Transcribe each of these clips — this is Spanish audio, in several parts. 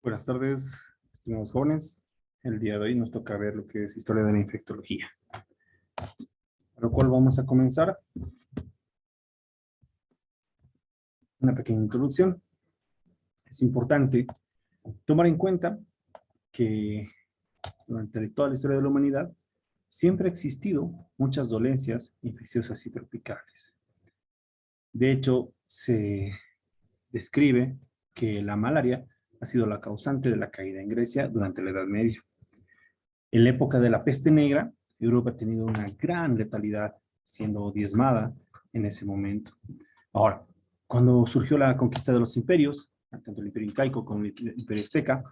Buenas tardes, estimados jóvenes. El día de hoy nos toca ver lo que es historia de la infectología. Para lo cual vamos a comenzar una pequeña introducción. Es importante tomar en cuenta que durante toda la historia de la humanidad siempre ha existido muchas dolencias infecciosas y tropicales. De hecho, se describe que la malaria ha sido la causante de la caída en Grecia durante la Edad Media. En la época de la peste negra, Europa ha tenido una gran letalidad, siendo diezmada en ese momento. Ahora, cuando surgió la conquista de los imperios, tanto el imperio incaico como el imperio azteca,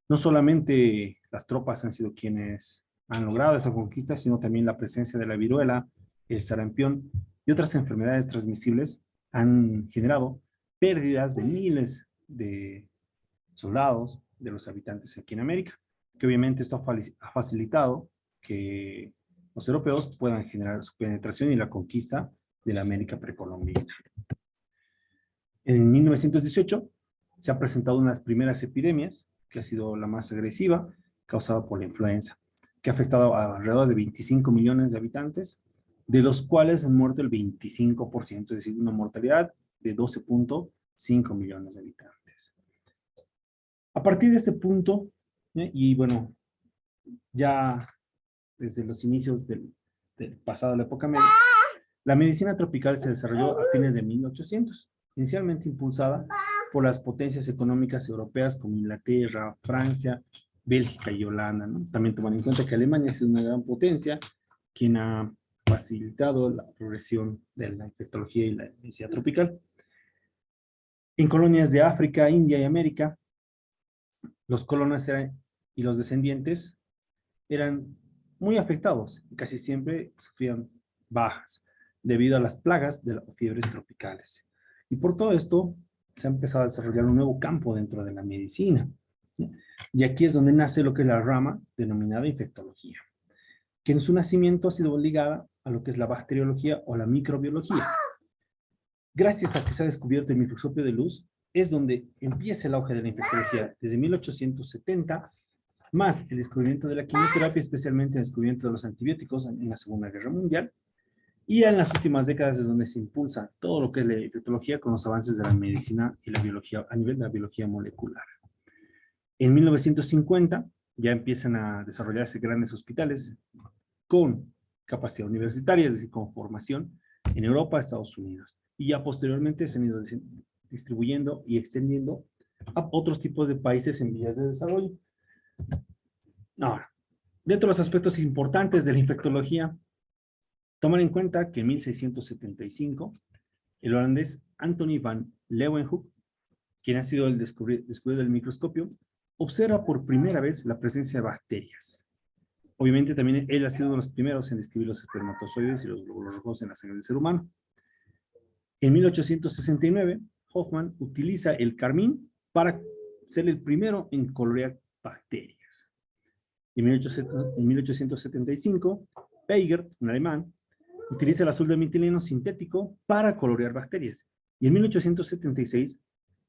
no solamente las tropas han sido quienes han logrado esa conquista, sino también la presencia de la viruela, el sarampión y otras enfermedades transmisibles han generado pérdidas de miles de soldados, de los habitantes aquí en América, que obviamente esto ha facilitado que los europeos puedan generar su penetración y la conquista de la América precolombina. En 1918 se han presentado unas primeras epidemias, que ha sido la más agresiva, causada por la influenza, que ha afectado a alrededor de 25 millones de habitantes, de los cuales han muerto el 25%, es decir, una mortalidad de 12.5 millones de habitantes. A partir de este punto, y bueno, ya desde los inicios del pasado de la época media, la medicina tropical se desarrolló a fines de 1800, inicialmente impulsada por las potencias económicas europeas como Inglaterra, Francia, Bélgica y Holanda, ¿no? También tomando en cuenta que Alemania ha sido una gran potencia, quien ha facilitado la progresión de la infectología y la medicina tropical. En colonias de África, India y América, los colonos y los descendientes eran muy afectados y casi siempre sufrían bajas debido a las plagas de las fiebres tropicales. Y por todo esto se ha empezado a desarrollar un nuevo campo dentro de la medicina. ¿Sí? Y aquí es donde nace lo que es la rama denominada infectología, que en su nacimiento ha sido ligada a lo que es la bacteriología o la microbiología. Gracias a que se ha descubierto el microscopio de luz, es donde empieza el auge de la infectología, desde 1870, más el descubrimiento de la quimioterapia, especialmente el descubrimiento de los antibióticos en la Segunda Guerra Mundial, y en las últimas décadas es donde se impulsa todo lo que es la infectología con los avances de la medicina y la biología a nivel de la biología molecular. En 1950 ya empiezan a desarrollarse grandes hospitales con capacidad universitaria, es decir, con formación en Europa, Estados Unidos. Y ya posteriormente se han ido distribuyendo y extendiendo a otros tipos de países en vías de desarrollo. Ahora, dentro de los aspectos importantes de la infectología, tomar en cuenta que en 1675, el holandés Anthony van Leeuwenhoek, quien ha sido el descubridor del microscopio, observa por primera vez la presencia de bacterias. Obviamente también él ha sido uno de los primeros en describir los espermatozoides y los glóbulos rojos en la sangre del ser humano. En 1869, Hoffman utiliza el carmín para ser el primero en colorear bacterias. En 1875, Peiger, un alemán, utiliza el azul de metileno sintético para colorear bacterias. Y en 1876,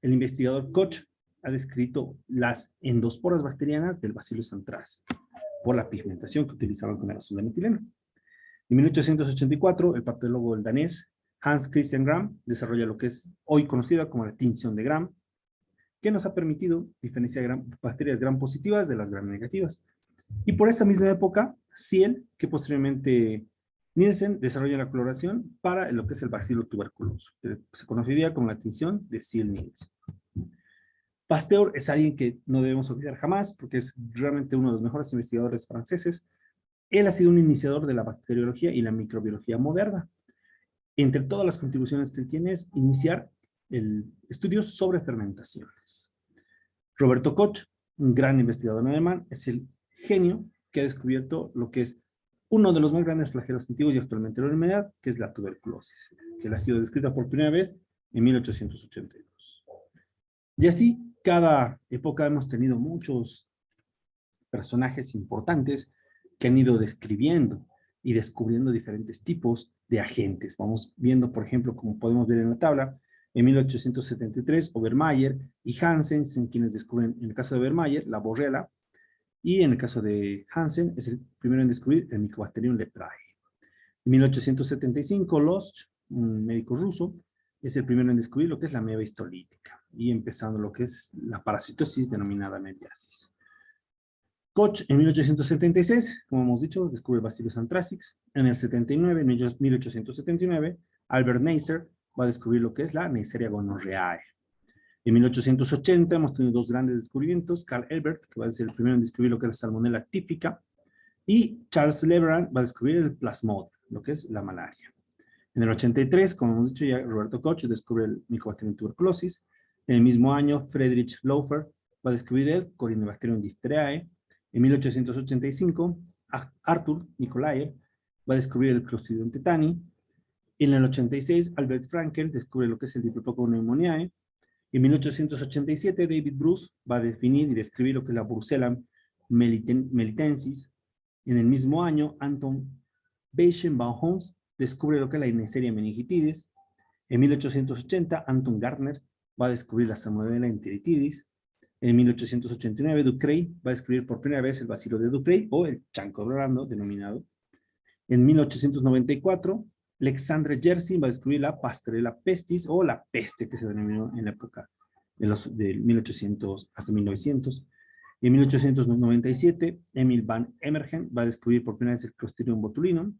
el investigador Koch ha descrito las endosporas bacterianas del Bacillus anthracis por la pigmentación que utilizaban con el azul de metileno. En 1884, el patólogo del danés Hans Christian Gram desarrolla lo que es hoy conocida como la tinción de Gram, que nos ha permitido diferenciar bacterias gram positivas de las gram negativas. Y por esta misma época, Ciel, que posteriormente Nielsen desarrolla la coloración para lo que es el bacilo tuberculoso, que se conocería como la tinción de Ciel-Nielsen. Pasteur es alguien que no debemos olvidar jamás, porque es realmente uno de los mejores investigadores franceses. Él ha sido un iniciador de la bacteriología y la microbiología moderna. Entre todas las contribuciones que él tiene es iniciar estudios sobre fermentaciones. Roberto Koch, un gran investigador alemán, es el genio que ha descubierto lo que es uno de los más grandes flagelos antiguos y actualmente la humanidad, que es la tuberculosis, que ha sido descrita por primera vez en 1882. Y así, cada época hemos tenido muchos personajes importantes que han ido describiendo y descubriendo diferentes tipos de agentes. Vamos viendo, por ejemplo, como podemos ver en la tabla, En 1873, Obermayer y Hansen son quienes descubren, en el caso de Obermayer, la borrela, y en el caso de Hansen, es el primero en descubrir el Mycobacterium leprae. En 1875, Losch, un médico ruso, es el primero en descubrir lo que es la ameba histolítica, y empezando lo que es la parasitosis denominada mediasis. Koch, en 1876, como hemos dicho, descubre el Bacillus anthracis. En el 79, en 1879, Albert Neisser va a descubrir lo que es la Neisseria gonorrheae. En 1880 hemos tenido dos grandes descubrimientos, Carl Elbert, que va a ser el primero en descubrir lo que es la Salmonella típica, y Charles Leverand va a descubrir el Plasmodium, lo que es la malaria. En el 83, como hemos dicho ya, Roberto Koch descubre el Mycobacterium tuberculosis. En el mismo año, Friedrich Laufer va a descubrir el Corynebacterium diphtheriae. En 1885, Arthur Nikolaev va a descubrir el Clostridium tetani. En el 86, Albert Frankel descubre lo que es el Diplococcus pneumoniae. En 1887, David Bruce va a definir y describir lo que es la Brucella melitensis. En el mismo año, Anton Beichenbaum descubre lo que es la Neisseria meningitidis. En 1880, Anton Gardner va a descubrir la Salmonella enteritidis. En 1889, Ducrey va a descubrir por primera vez el bacilo de Ducrey, o el chanco blando denominado. En 1894, Alexandre Yersin va a descubrir la Pasteurella pestis, o la peste, que se denominó en la época de 1800 hasta 1900. En 1897, Emil van Emergen va a descubrir por primera vez el Clostridium botulinum.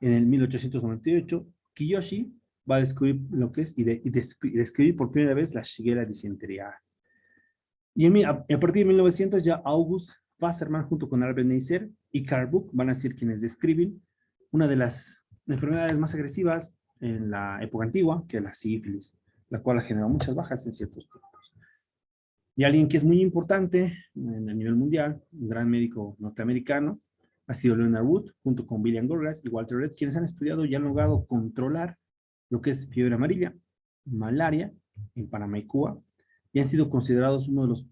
En el 1898, Kiyoshi va a descubrir lo que es y describir por primera vez la Shigella dysenteriae. Y a partir de 1900 ya August Wassermann junto con Albert Neisser y Karl Buck van a ser quienes describen una de las enfermedades más agresivas en la época antigua, que es la sífilis, la cual ha generado muchas bajas en ciertos tiempos. Y alguien que es muy importante a nivel mundial, un gran médico norteamericano, ha sido Leonard Wood, junto con William Gorgas y Walter Reed, quienes han estudiado y han logrado controlar lo que es fiebre amarilla, malaria en Panamá y Cuba, y han sido considerados uno de los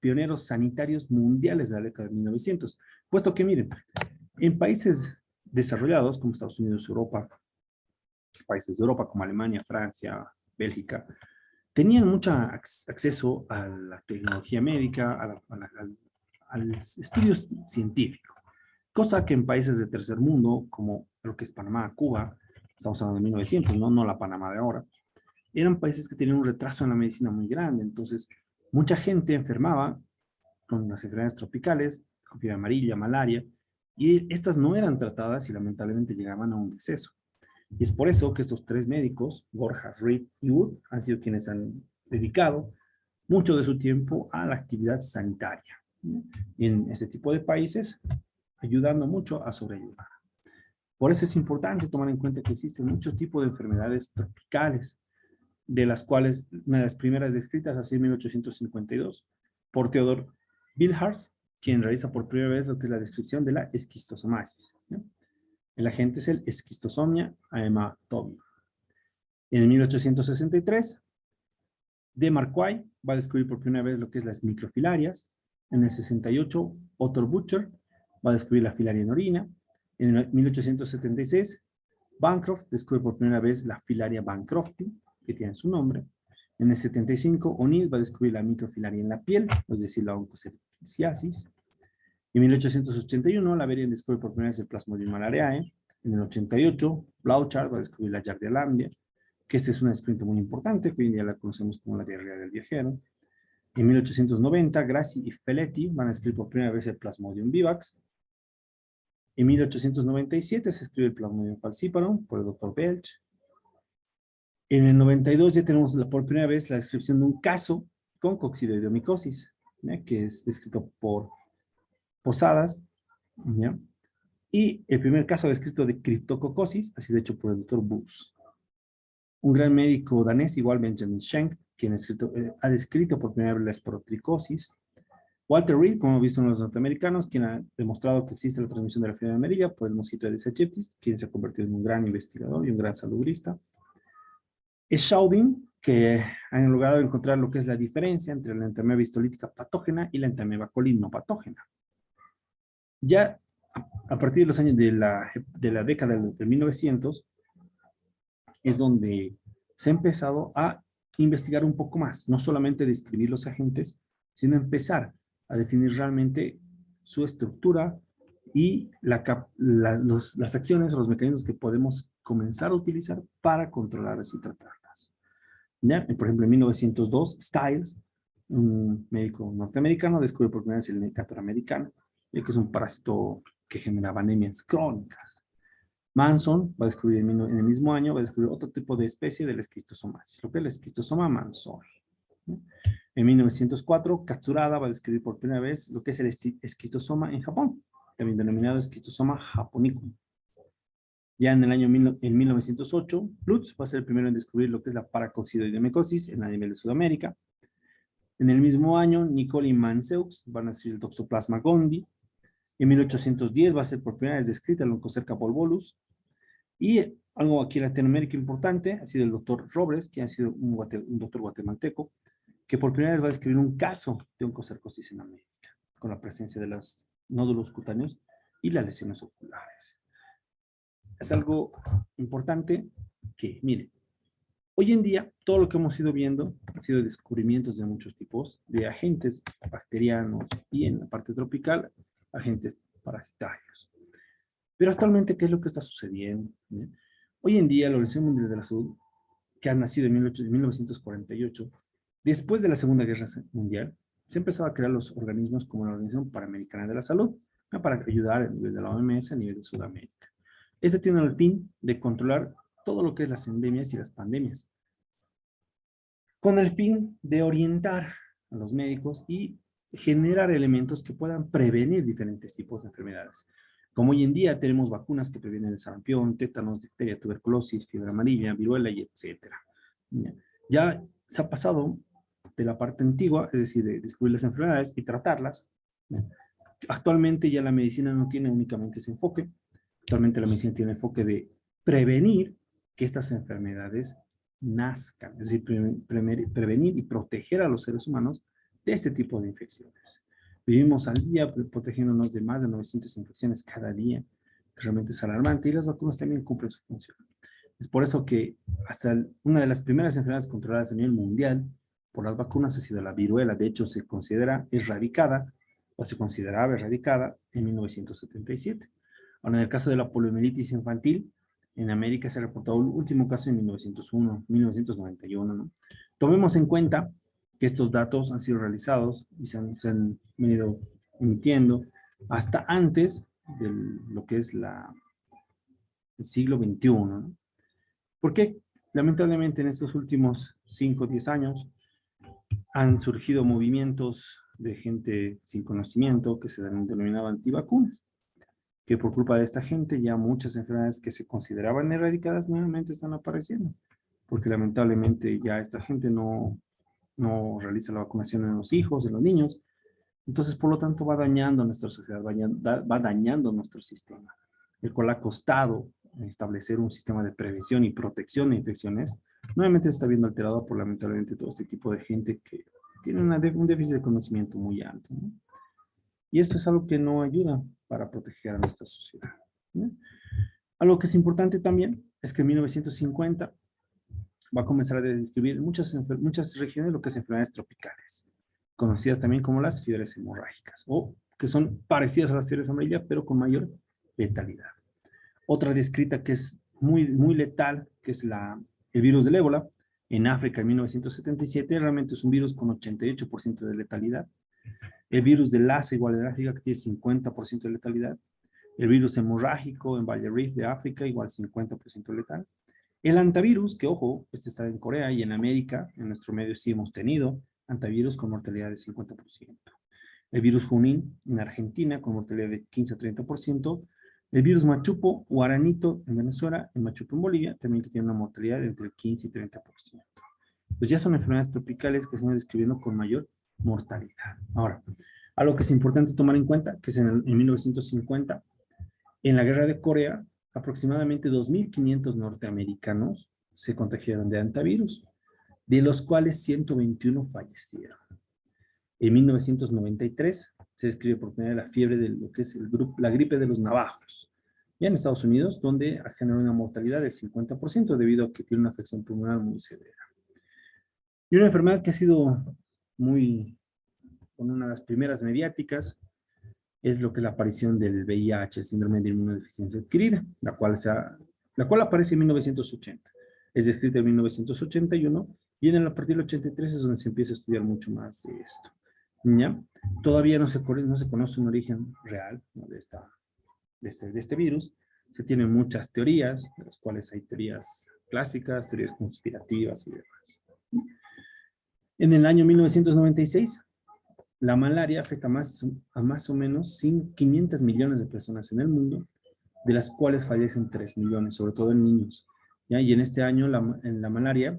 pioneros sanitarios mundiales de la década de 1900. Puesto que, miren, en países desarrollados como Estados Unidos, Europa, países de Europa como Alemania, Francia, Bélgica, tenían mucho acceso a la tecnología médica, al estudio científico. Cosa que en países de tercer mundo, como lo que es Panamá, Cuba, estamos hablando de 1900, no la Panamá de ahora, eran países que tenían un retraso en la medicina muy grande. Entonces, mucha gente enfermaba con las enfermedades tropicales, con fiebre amarilla, malaria, y estas no eran tratadas y lamentablemente llegaban a un deceso. Y es por eso que estos tres médicos, Gorgas, Reed y Wood, han sido quienes han dedicado mucho de su tiempo a la actividad sanitaria, ¿no?, en este tipo de países, ayudando mucho a sobrellevar. Por eso es importante tomar en cuenta que existen muchos tipos de enfermedades tropicales, de las cuales una de las primeras descritas hacia 1852 por Theodor Bilharz, quien realiza por primera vez lo que es la descripción de la esquistosomiasis, ¿no? El agente es el Schistosomia haematobium. En 1863, de Marquay va a descubrir por primera vez lo que es las microfilarias. En el 68, Otto Butcher va a descubrir la filaria en orina. En el 1876, Bancroft descubre por primera vez la filaria bancrofti, que tiene su nombre. En el 75, O'Neill va a descubrir la microfilaria en la piel, es decir, la oncocerciasis. En 1881, Laverian descubre por primera vez el Plasmodium malariae. En el 88, Blauchard va a descubrir la Yardia que este es un descubrimiento muy importante, que hoy en día la conocemos como la diarrea del viajero. En 1890, Grassi y Feletti van a descubrir por primera vez el Plasmodium vivax. En 1897 se escribe el Plasmodium falciparum por el Dr. Belch. En el 92 ya tenemos por primera vez la descripción de un caso con coccidioidomicosis, que es descrito por Posadas, ¿ya? Y el primer caso descrito de criptococosis ha sido hecho por el doctor Bus. Un gran médico danés, igual Benjamin Schenk, quien ha descrito por primera vez la esporotricosis. Walter Reed, como hemos visto en los norteamericanos, quien ha demostrado que existe la transmisión de la fiebre amarilla por el mosquito Aedes aegypti, quien se ha convertido en un gran investigador y un gran salubrista. Es Schauding, que han logrado encontrar lo que es la diferencia entre la entamoeba histolítica patógena y la entamoeba coli no patógena. Ya a partir de los años de la década de 1900, es donde se ha empezado a investigar un poco más, no solamente describir los agentes, sino empezar a definir realmente su estructura y las acciones o los mecanismos que podemos comenzar a utilizar para controlarlas y tratarlas. ¿Ya? Por ejemplo, en 1902, Stiles, un médico norteamericano, descubre por primera vez el Necator americano, que es un parásito que generaba anemias crónicas. Manson va a descubrir en el mismo año, va a descubrir otro tipo de especie del esquistosomasis, lo que es el esquistosoma mansoni. ¿No? En 1904, Katsurada va a describir por primera vez lo que es el esquistosoma en Japón, también denominado esquistosoma japonicum. Ya en el año en 1908, Lutz va a ser el primero en descubrir lo que es la paracoccidoidemicosis en a nivel de Sudamérica. En el mismo año, Nicole y Manseux van a describir el Toxoplasma gondii. En 1810 va a ser por primera vez descrita el Onchocerca volvulus. Y algo aquí en Latinoamérica importante ha sido el doctor Robles, que ha sido un doctor guatemalteco, que por primera vez va a describir un caso de oncocercosis en América, con la presencia de los nódulos cutáneos y las lesiones oculares. Es algo importante que, miren, hoy en día todo lo que hemos ido viendo han sido descubrimientos de muchos tipos de agentes bacterianos y en la parte tropical, agentes parasitarios. Pero actualmente, ¿qué es lo que está sucediendo? ¿Sí? Hoy en día, la Organización Mundial de la Salud, que ha nacido en 1948, después de la Segunda Guerra Mundial, se empezaba a crear los organismos como la Organización Panamericana de la Salud, ¿no? Para ayudar a nivel de la OMS, a nivel de Sudamérica. Este tiene el fin de controlar todo lo que es las endemias y las pandemias, con el fin de orientar a los médicos y generar elementos que puedan prevenir diferentes tipos de enfermedades. Como hoy en día tenemos vacunas que previenen el sarampión, tétanos, difteria, tuberculosis, fiebre amarilla, viruela y etcétera. Ya se ha pasado de la parte antigua, es decir, de descubrir las enfermedades y tratarlas. Actualmente ya la medicina no tiene únicamente ese enfoque. Actualmente la medicina tiene el enfoque de prevenir que estas enfermedades nazcan, es decir, prevenir y proteger a los seres humanos de este tipo de infecciones. Vivimos al día protegiéndonos de más de 900 infecciones cada día, que realmente es alarmante, y las vacunas también cumplen su función. Es por eso que hasta una de las primeras enfermedades controladas a nivel mundial por las vacunas ha sido la viruela. De hecho, se considera erradicada, o se consideraba erradicada en 1977. Ahora, en el caso de la poliomielitis infantil, en América se ha reportado el último caso en 1991, ¿no? Tomemos en cuenta que estos datos han sido realizados y se han venido emitiendo hasta antes de lo que es el siglo XXI, ¿no? Porque lamentablemente en estos últimos 5 o 10 años han surgido movimientos de gente sin conocimiento que se denominaban antivacunas, que por culpa de esta gente ya muchas enfermedades que se consideraban erradicadas nuevamente están apareciendo, porque lamentablemente ya esta gente no realiza la vacunación en los hijos, en los niños, entonces por lo tanto va dañando nuestra sociedad, va dañando nuestro sistema, el cual ha costado establecer un sistema de prevención y protección de infecciones, nuevamente se está viendo alterado por lamentablemente todo este tipo de gente que tiene un déficit de conocimiento muy alto, ¿no? Y esto es algo que no ayuda para proteger a nuestra sociedad, ¿no? Algo que es importante también es que en 1950 va a comenzar a describir muchas regiones lo que es enfermedades tropicales, conocidas también como las fiebres hemorrágicas, o que son parecidas a las fiebres amarillas, pero con mayor letalidad. Otra descrita que es muy letal, que es el virus del ébola, en África en 1977, realmente es un virus con 88% de letalidad. El virus del Lassa, igual en África, que tiene 50% de letalidad. El virus hemorrágico en Valle Rift de África, igual 50% letal. El antivirus, que ojo, este está en Corea y en América, en nuestro medio sí hemos tenido antivirus con mortalidad de 50%. El virus Junín en Argentina con mortalidad de 15 a 30%. El virus Machupo Guaranito en Venezuela, el Machupo en Bolivia, también que tiene una mortalidad de entre el 15 y 30%. Pues ya son enfermedades tropicales que se van describiendo con mayor mortalidad. Ahora, algo que es importante tomar en cuenta, que es en 1950, en la guerra de Corea, aproximadamente 2.500 norteamericanos se contagiaron de antivirus, de los cuales 121 fallecieron. En 1993 se describe por primera vez la fiebre de lo que es la gripe de los navajos, ya en Estados Unidos, donde ha generado una mortalidad del 50% debido a que tiene una afección pulmonar muy severa. Y una enfermedad que ha sido muy, con una de las primeras mediáticas, es lo que es la aparición del VIH, el síndrome de inmunodeficiencia adquirida, la cual aparece en 1980. Es descrita en 1981 y a partir del 83 es donde se empieza a estudiar mucho más de esto. ¿Ya? Todavía no se conoce un origen real, ¿no?, de este virus. Se tienen muchas teorías, de las cuales hay teorías clásicas, teorías conspirativas y demás. En el año 1996, la malaria afecta a más o menos 500 millones de personas en el mundo, de las cuales fallecen 3 millones, sobre todo en niños. ¿Ya? Y en este año la malaria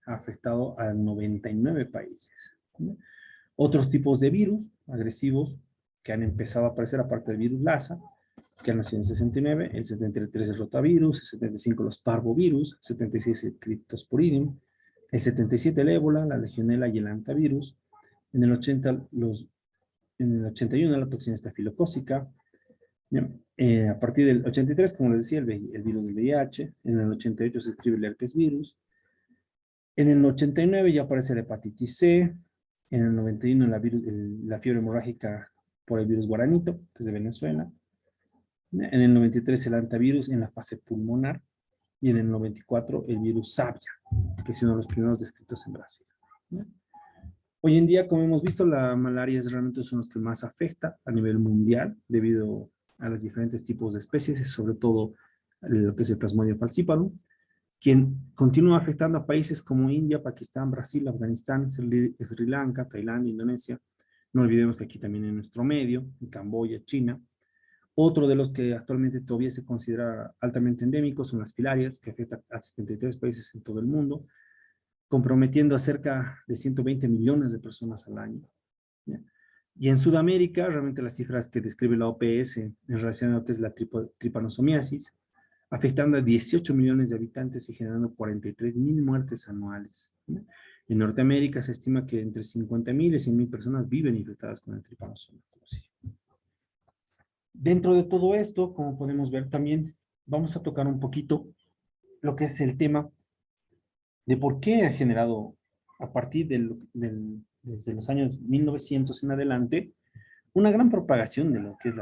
ha afectado a 99 países. ¿Ya? Otros tipos de virus agresivos que han empezado a aparecer, aparte del virus Lassa, que han nacido en 69, el 73 el rotavirus, el 75 los parvovirus, el 76 el cryptosporidium, el 77 el ébola, la legionela y el antivirus, en el 80 en el 81 la toxina estafilocócica, a partir del 83, como les decía, el virus del VIH, en el 88 se escribe el herpes virus, en el 89 ya aparece la hepatitis C, en el 91 la fiebre hemorrágica por el virus guaranito, que es de Venezuela, en el 93 el antivirus en la fase pulmonar, y en el 94 el virus Sabia, que es uno de los primeros descritos en Brasil. Hoy en día, como hemos visto, la malaria es realmente uno de los que más afecta a nivel mundial debido a los diferentes tipos de especies y sobre todo lo que es el Plasmodium falciparum, quien continúa afectando a países como India, Pakistán, Brasil, Afganistán, Sri Lanka, Tailandia, Indonesia. No olvidemos que aquí también en nuestro medio, en Camboya, China. Otro de los que actualmente todavía se considera altamente endémicos son las filarias, que afectan a 73 países en todo el mundo, comprometiendo a cerca de 120 millones de personas al año. ¿Ya? Y en Sudamérica, realmente las cifras que describe la OPS en relación a lo que es la tripanosomiasis, afectando a 18 millones de habitantes y generando 43,000 muertes anuales. ¿Ya? En Norteamérica se estima que entre 50,000 y 100,000 personas viven infectadas con el tripanosomiasis. Dentro de todo esto, como podemos ver también, vamos a tocar un poquito lo que es el tema de por qué ha generado, a partir desde los años 1900 en adelante, una gran propagación de lo que es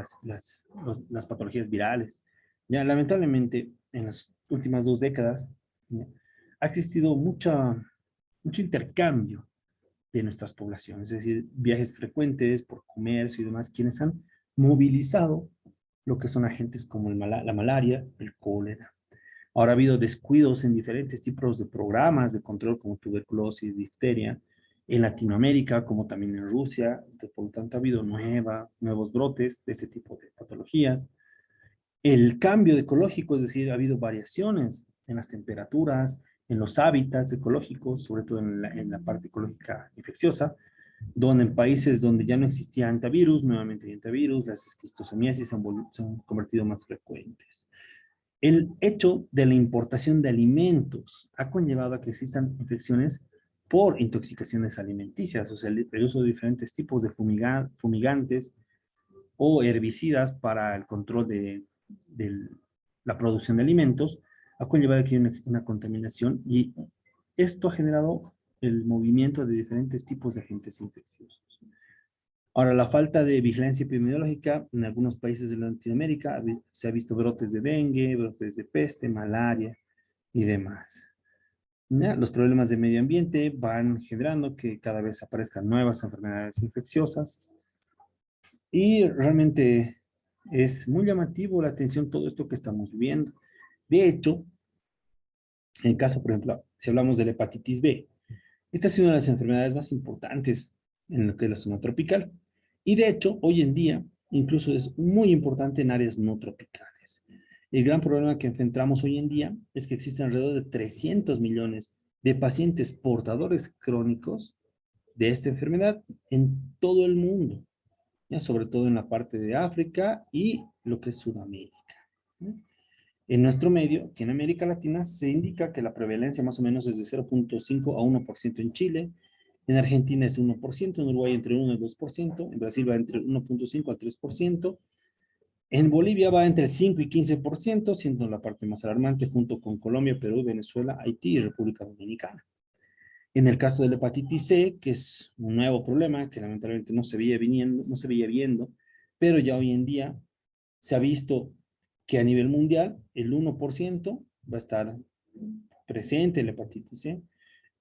las patologías virales. Ya, lamentablemente, en las últimas 2 décadas, ¿ya?, ha existido mucho intercambio de nuestras poblaciones, es decir, viajes frecuentes por comercio y demás, quienes han movilizado lo que son agentes como la malaria, el cólera. Ahora ha habido descuidos en diferentes tipos de programas de control como tuberculosis, difteria, en Latinoamérica como también en Rusia. Entonces, por lo tanto, ha habido nuevos brotes de este tipo de patologías. El cambio ecológico, es decir, ha habido variaciones en las temperaturas, en los hábitats ecológicos, sobre todo en la parte ecológica infecciosa, donde en países donde ya no existía antivirus, nuevamente hay antivirus, las esquistosomiasis se han convertido más frecuentes. El hecho de la importación de alimentos ha conllevado a que existan infecciones por intoxicaciones alimenticias, o sea, el uso de diferentes tipos de fumigantes o herbicidas para el control de la producción de alimentos, ha conllevado aquí una contaminación y esto ha generado el movimiento de diferentes tipos de agentes infecciosos. Ahora, la falta de vigilancia epidemiológica en algunos países de Latinoamérica se ha visto brotes de dengue, brotes de peste, malaria y demás. ¿Ya? Los problemas de medio ambiente van generando que cada vez aparezcan nuevas enfermedades infecciosas y realmente es muy llamativo la atención todo esto que estamos viendo. De hecho, en el caso, por ejemplo, si hablamos de la hepatitis B, esta es una de las enfermedades más importantes en lo que es la zona tropical. Y de hecho, hoy en día, incluso es muy importante en áreas no tropicales. El gran problema que enfrentamos hoy en día es que existen alrededor de 300 millones de pacientes portadores crónicos de esta enfermedad en todo el mundo, ¿ya? Sobre todo en la parte de África y lo que es Sudamérica, ¿no? En nuestro medio, que en América Latina, se indica que la prevalencia más o menos es de 0,5 a 1% en Chile, en Argentina es 1%, en Uruguay entre 1 y 2%, en Brasil va entre 1,5 a 3%, en Bolivia va entre 5 y 15%, siendo la parte más alarmante junto con Colombia, Perú, Venezuela, Haití y República Dominicana. En el caso de la hepatitis C, que es un nuevo problema que lamentablemente no se veía viniendo, no se veía viendo, pero ya hoy en día se ha visto que a nivel mundial el 1% va a estar presente en la hepatitis C.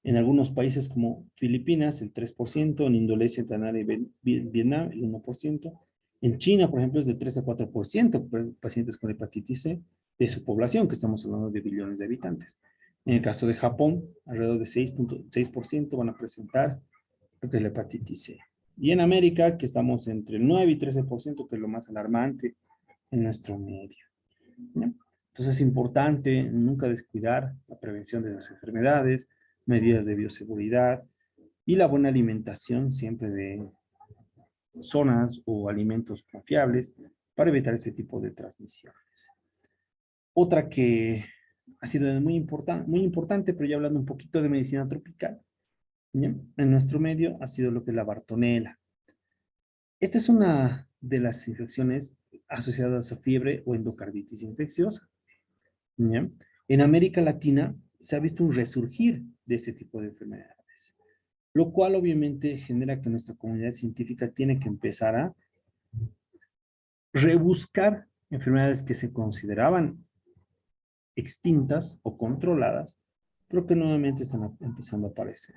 En algunos países como Filipinas, el 3%, en Indonesia, Tailandia y Vietnam, el 1%. En China, por ejemplo, es de 3 a 4% pacientes con hepatitis C de su población, que estamos hablando de billones de habitantes. En el caso de Japón, alrededor de 6.6% van a presentar lo que es la hepatitis C. Y en América, que estamos entre el 9 y 13%, que es lo más alarmante en nuestro medio. ¿Ya? Entonces es importante nunca descuidar la prevención de esas enfermedades, medidas de bioseguridad y la buena alimentación siempre de zonas o alimentos confiables para evitar este tipo de transmisiones. Otra que ha sido muy importante, pero ya hablando un poquito de medicina tropical, ¿ya? En nuestro medio ha sido lo que es la bartonela. Esta es una de las infecciones asociadas a fiebre o endocarditis infecciosa. ¿Ya? En América Latina se ha visto un resurgir de este tipo de enfermedades, lo cual obviamente genera que nuestra comunidad científica tiene que empezar a rebuscar enfermedades que se consideraban extintas o controladas, pero que nuevamente están empezando a aparecer.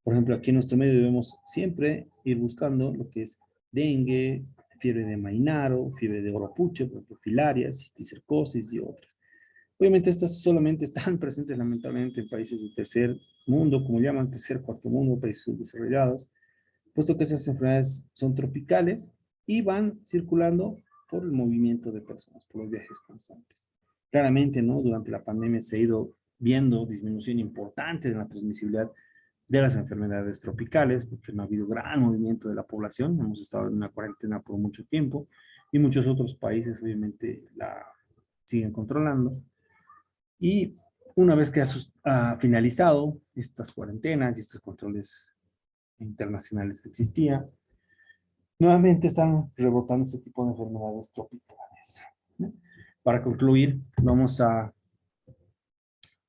Por ejemplo, aquí en nuestro medio debemos siempre ir buscando lo que es dengue, fiebre de mainaro, fiebre de oropuche, por ejemplo, filaria, cisticercosis y otras. Obviamente estas solamente están presentes lamentablemente en países de tercer mundo, como llaman, tercer, cuarto mundo, países subdesarrollados, puesto que esas enfermedades son tropicales y van circulando por el movimiento de personas, por los viajes constantes. Claramente, ¿no? Durante la pandemia se ha ido viendo disminución importante de la transmisibilidad de las enfermedades tropicales, porque no ha habido gran movimiento de la población, hemos estado en una cuarentena por mucho tiempo y muchos otros países obviamente la siguen controlando. Y una vez que ha finalizado estas cuarentenas y estos controles internacionales que existían, nuevamente están rebotando este tipo de enfermedades tropicales. ¿No? Para concluir, vamos a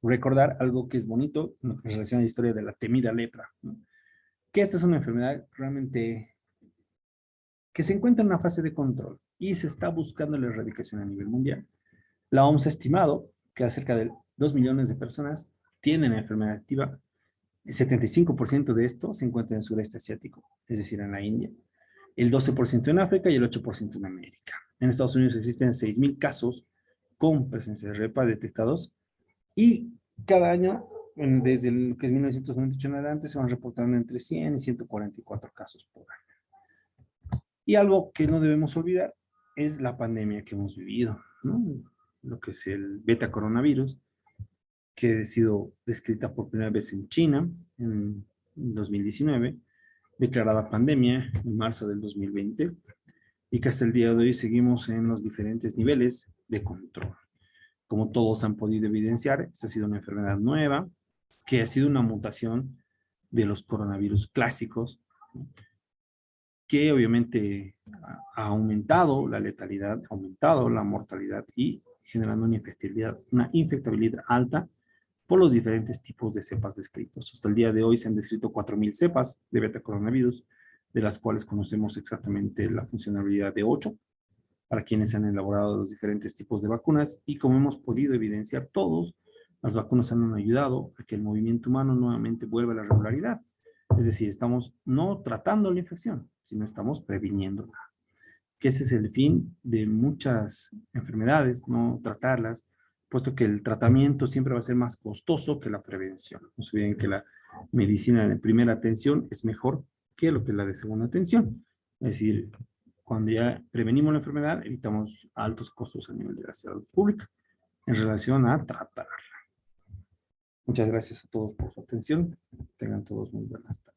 recordar algo que es bonito en relación a la historia de la temida lepra, ¿no? Que esta es una enfermedad realmente que se encuentra en una fase de control y se está buscando la erradicación a nivel mundial. La OMS ha estimado que cerca de 2 millones de personas tienen la enfermedad activa. El 75% de esto se encuentra en el sureste asiático, es decir, en la India. El 12% en África y el 8% en América. En Estados Unidos existen 6.000 casos con presencia de REPA detectados y cada año, desde el que es 1998 en adelante, se van reportando entre 100 y 144 casos por año. Y algo que no debemos olvidar es la pandemia que hemos vivido, ¿no? Lo que es el beta coronavirus, que ha sido descrita por primera vez en China en 2019, declarada pandemia en marzo del 2020, y que hasta el día de hoy seguimos en los diferentes niveles de control. Como todos han podido evidenciar, esta ha sido una enfermedad nueva, que ha sido una mutación de los coronavirus clásicos, que obviamente ha aumentado la letalidad, ha aumentado la mortalidad y generando una infectabilidad alta por los diferentes tipos de cepas descritos. Hasta el día de hoy se han descrito 4.000 cepas de beta coronavirus, de las cuales conocemos exactamente la funcionalidad de 8, para quienes han elaborado los diferentes tipos de vacunas, y como hemos podido evidenciar todos, las vacunas han ayudado a que el movimiento humano nuevamente vuelva a la regularidad. Es decir, estamos no tratando la infección, sino estamos previniéndola. Que ese es el fin de muchas enfermedades, no tratarlas, puesto que el tratamiento siempre va a ser más costoso que la prevención. No se olviden que la medicina de primera atención es mejor que lo que es la de segunda atención. Es decir, cuando ya prevenimos la enfermedad, evitamos altos costos a nivel de la salud pública en relación a tratarla. Muchas gracias a todos por su atención. Tengan todos muy buenas tardes.